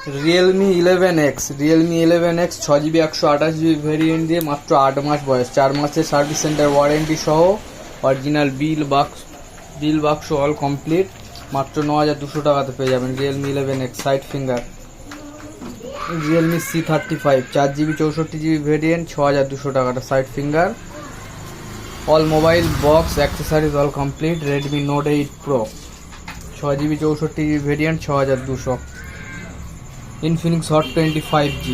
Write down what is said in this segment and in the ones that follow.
Realme 11X 6GB 128GB variant দিয়ে মাত্র 8 মাস বয়স, 4 মাসের সার্ভিস সেন্টার ওয়ারেন্টি সহ, অরিজিনাল বিল বাক্স অল কমপ্লিট, মাত্র 9200 টাকাতে পেয়ে যাবেন। Realme 11X side finger. Realme C35 4GB 64GB variant 6200 টাকাটা side finger, all mobile box accessories all complete. Redmi Note 8 Pro 6GB 64GB variant 6200। Infinix Hot 25G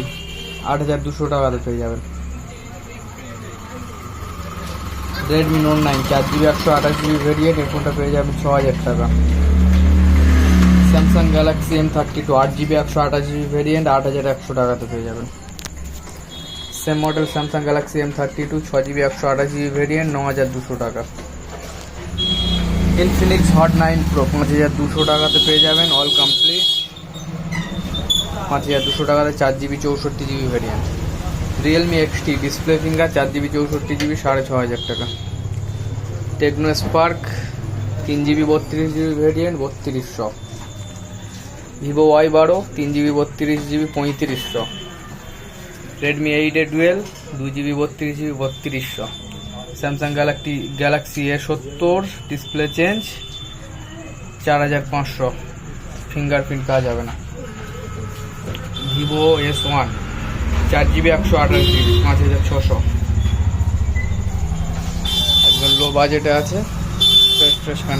8200 টাকাতে পেয়ে যাবেন। Redmi Note 9 4GB 128GB variant, এই ফোনটা পেয়ে যাবেন 6000 টাকা। Samsung Galaxy M32 8GB 128GB variant 8100 টাকাতে পেয়ে যাবেন। Same model Samsung Galaxy M32 6GB 128GB variant 9200 টাকা। Infinix Hot 9 Pro 5200 টাকাতে পেয়ে যাবেন, অল কমপ্লিট, 5200 টাকাতে 4GB 64GB variant. Realme XT display finger 4GB 64GB 6500 টাকা। Tecno Spark 3GB 32GB variant 3200। Vivo Y12 3GB 32GB 3500। Redmi 8A Dual 2GB 32GB 3200। Samsung Galaxy A70 display change 4500, fingerprint কাজ হবে না। Vivo S1 4GB 128GB 5600, একদম লো বাজেটে আছে, fresh